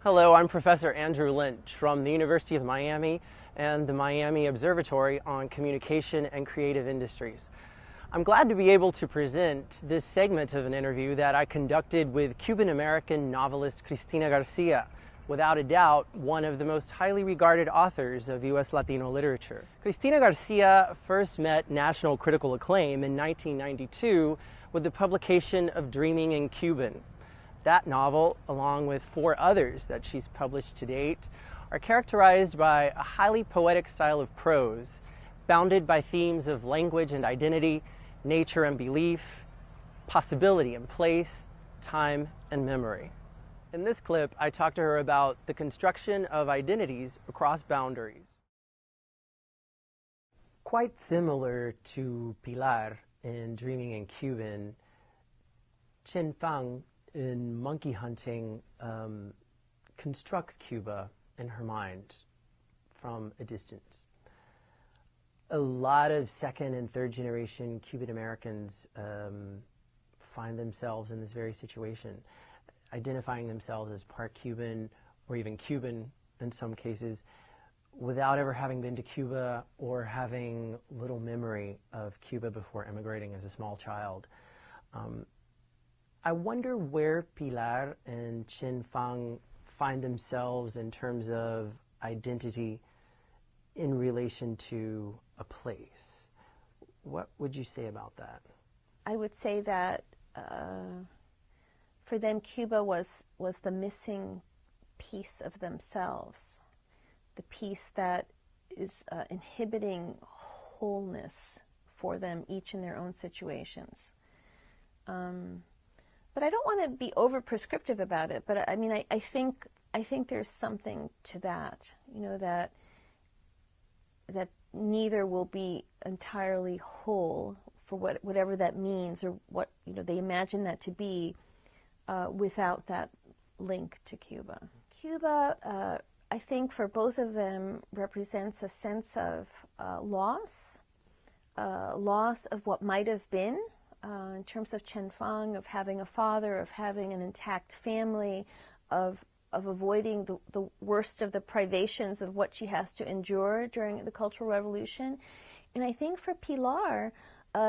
Hello, I'm Professor Andrew Lynch from the University of Miami and the Miami Observatory on Communication and Creative Industries. I'm glad to be able to present this segment of an interview that I conducted with Cuban-American novelist Cristina Garcia, without a doubt one of the most highly regarded authors of U.S. Latino literature. Cristina Garcia first met national critical acclaim in 1992 with the publication of Dreaming in Cuban. That novel, along with 4 others that she's published to date, are characterized by a highly poetic style of prose, bounded by themes of language and identity, nature and belief, possibility and place, time and memory. In this clip, I talked to her about the construction of identities across boundaries. Quite similar to Pilar in Dreaming in Cuban, Chen Fang in Monkey Hunting constructs Cuba in her mind from a distance. A lot of second and third generation Cuban Americans find themselves in this very situation, identifying themselves as part Cuban or even Cuban in some cases, without ever having been to Cuba or having little memory of Cuba before emigrating as a small child. I wonder where Pilar and Chen Fang find themselves in terms of identity in relation to a place. What would you say about that? I would say that for them, Cuba was the missing piece of themselves, the piece that is inhibiting wholeness for them, each in their own situations. But I don't want to be over-prescriptive about it, but I mean, I think there's something to that, you know, that neither will be entirely whole for whatever that means, or what, you know, they imagine that to be, without that link to Cuba. Cuba, I think for both of them, represents a sense of loss of what might have been, in terms of Chen Fang, of having a father, of having an intact family, of avoiding the worst of the privations of what she has to endure during the Cultural Revolution. And I think for Pilar,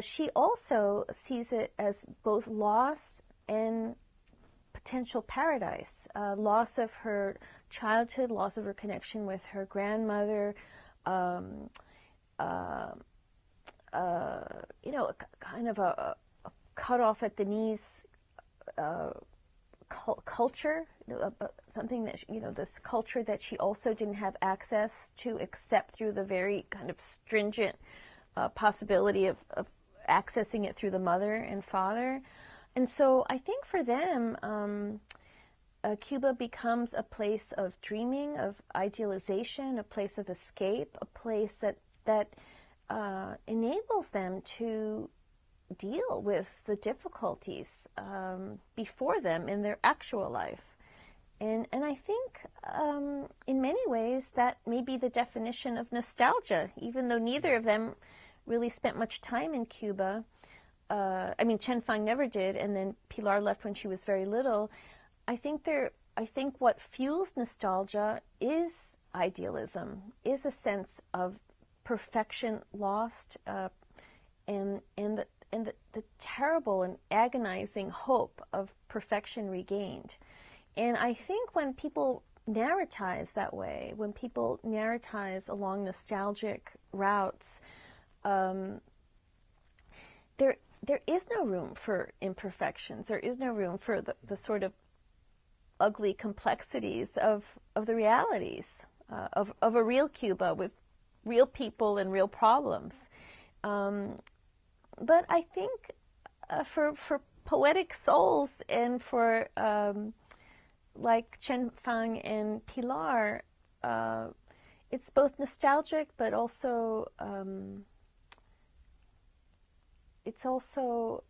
she also sees it as both loss and potential paradise. Loss of her childhood, loss of her connection with her grandmother, you know, kind of a cut off at the knees culture, something that, you know, this culture that she also didn't have access to except through the very kind of stringent possibility of accessing it through the mother and father. And so I think for them, Cuba becomes a place of dreaming, of idealization, a place of escape, a place that enables them to deal with the difficulties before them in their actual life. And I think in many ways that may be the definition of nostalgia, even though neither of them really spent much time in Cuba. I mean, Chen Fang never did, and then Pilar left when she was very little. I think what fuels nostalgia is idealism, is a sense of perfection lost, and the terrible and agonizing hope of perfection regained. And I think when people narratize that way, when people narratize along nostalgic routes, there is no room for imperfections. There is no room for the sort of ugly complexities of the realities of a real Cuba with real people and real problems. But I think for poetic souls and for like Chen Fang and Pilar, it's both nostalgic, but also it's also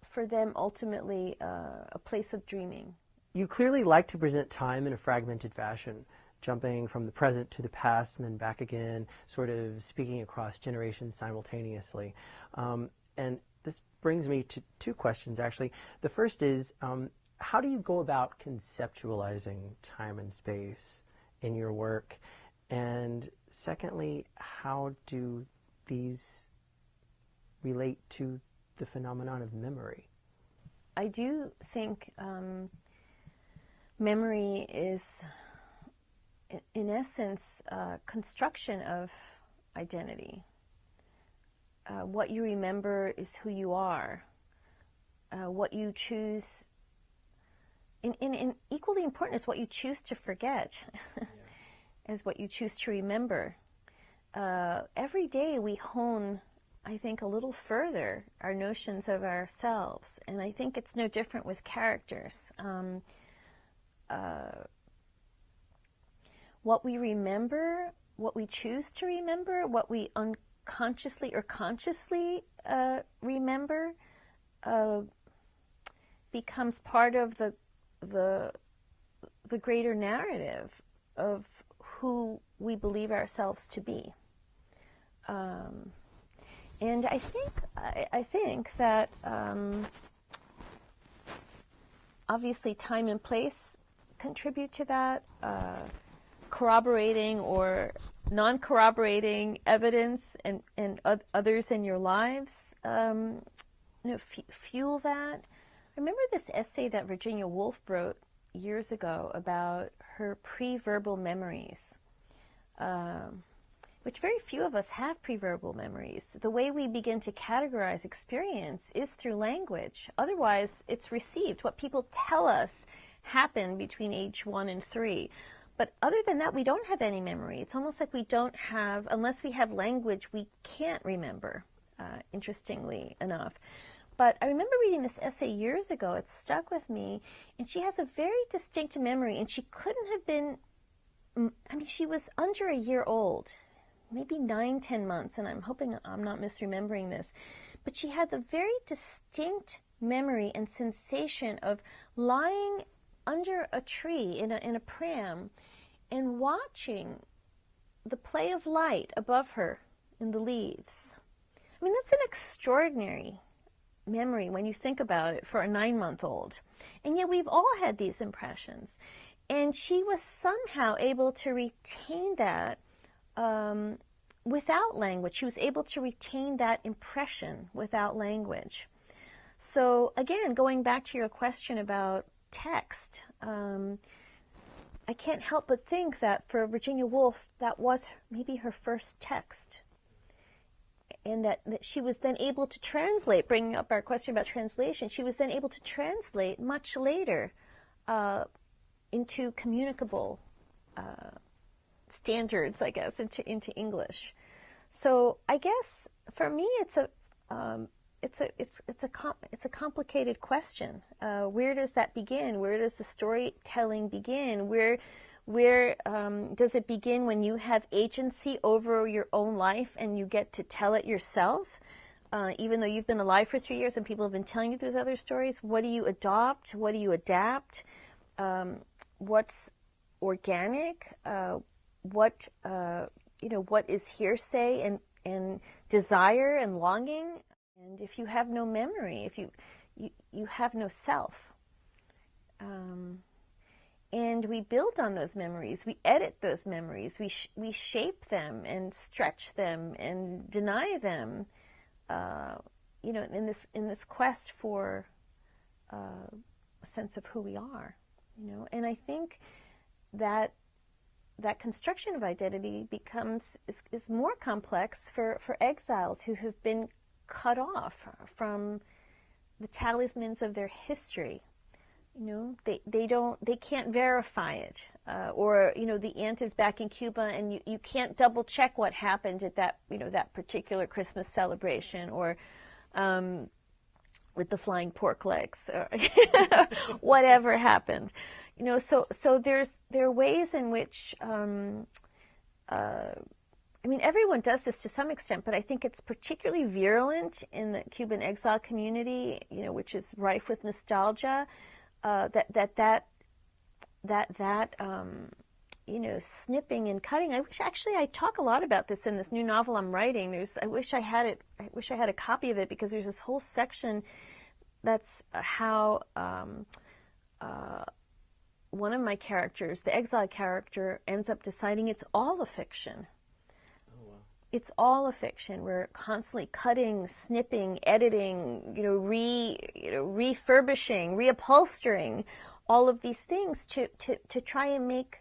for them ultimately a place of dreaming. You clearly like to present time in a fragmented fashion, jumping from the present to the past and then back again, sort of speaking across generations simultaneously. And this brings me to 2 questions, actually. The first is, how do you go about conceptualizing time and space in your work? And secondly, how do these relate to the phenomenon of memory? I do think memory is, in essence, construction of identity. What you remember is who you are. What you choose, and equally important is what you choose to forget, is what you choose to remember. Every day we hone, I think, a little further our notions of ourselves, and I think it's no different with characters. What we remember, what we choose to remember, what we unconsciously or consciously remember, becomes part of the greater narrative of who we believe ourselves to be. And I think that obviously time and place contribute to that. Corroborating or non-corroborating evidence and others in your lives fuel that. I remember this essay that Virginia Woolf wrote years ago about her pre-verbal memories, which very few of us have pre-verbal memories. The way we begin to categorize experience is through language. Otherwise, it's received. What people tell us happened between age 1 and 3. But other than that, we don't have any memory. It's almost like we don't have, unless we have language, we can't remember, interestingly enough. But I remember reading this essay years ago. It stuck with me. And she has a very distinct memory. And she couldn't have been, she was under a year old, maybe 9-10 months. And I'm hoping I'm not misremembering this. But she had the very distinct memory and sensation of lying under a tree in a pram and watching the play of light above her in the leaves. I mean, that's an extraordinary memory when you think about it for a 9-month-old. And yet we've all had these impressions. And she was somehow able to retain that without language. She was able to retain that impression without language. So again, going back to your question about text, I can't help but think that for Virginia Woolf, that was maybe her first text. And that she was then able to translate, bringing up our question about translation, she was then able to translate much later into communicable standards, I guess, into English. So I guess for me, it's a complicated question. Where does that begin? Where does the storytelling begin? Where does it begin when you have agency over your own life and you get to tell it yourself? Even though you've been alive for 3 years and people have been telling you those other stories, what do you adopt? What do you adapt? What's organic? What is hearsay and desire and longing? And if you have no memory, if you have no self. And we build on those memories. We edit those memories. We shape them and stretch them and deny them. In this quest for a sense of who we are. And I think that construction of identity is more complex for exiles who have been cut off from the talismans of their history. They can't verify it, or the aunt is back in Cuba and you can't double check what happened at that particular Christmas celebration, or with the flying pork legs, or whatever happened. So there are ways in which everyone does this to some extent, but I think it's particularly virulent in the Cuban exile community, which is rife with nostalgia. Snipping and cutting. I talk a lot about this in this new novel I'm writing. I wish I had a copy of it, because there's this whole section that's how one of my characters, the exile character, ends up deciding it's all a fiction. Oh, wow. It's all a fiction. We're constantly cutting, snipping, editing, refurbishing, reupholstering, all of these things to try and make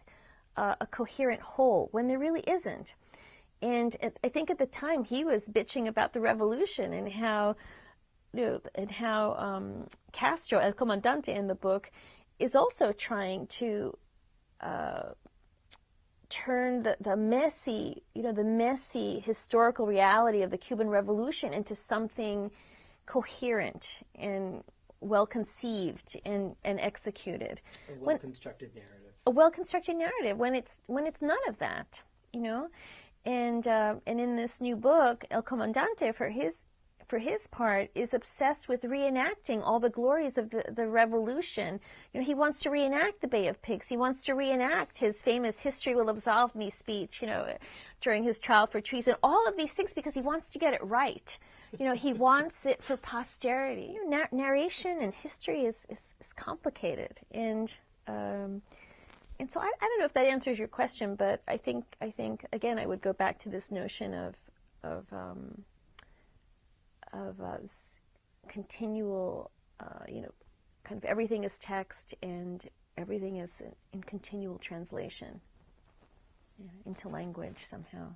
a coherent whole when there really isn't. And I think at the time he was bitching about the revolution and how, Castro, El Comandante in the book, is also trying to turn the messy historical reality of the Cuban Revolution into something coherent and well conceived and executed. A well-constructed narrative. A well-constructed narrative when it's none of that, And in this new book, El Comandante, for his part, is obsessed with reenacting all the glories of the revolution. He wants to reenact the Bay of Pigs. He wants to reenact his famous "History will absolve me" speech, during his trial for treason. All of these things because he wants to get it right. He wants it for posterity. Narration and history is complicated, and so I don't know if that answers your question, but I think again I would go back to this notion of continual, kind of everything is text and everything is in continual translation into language somehow.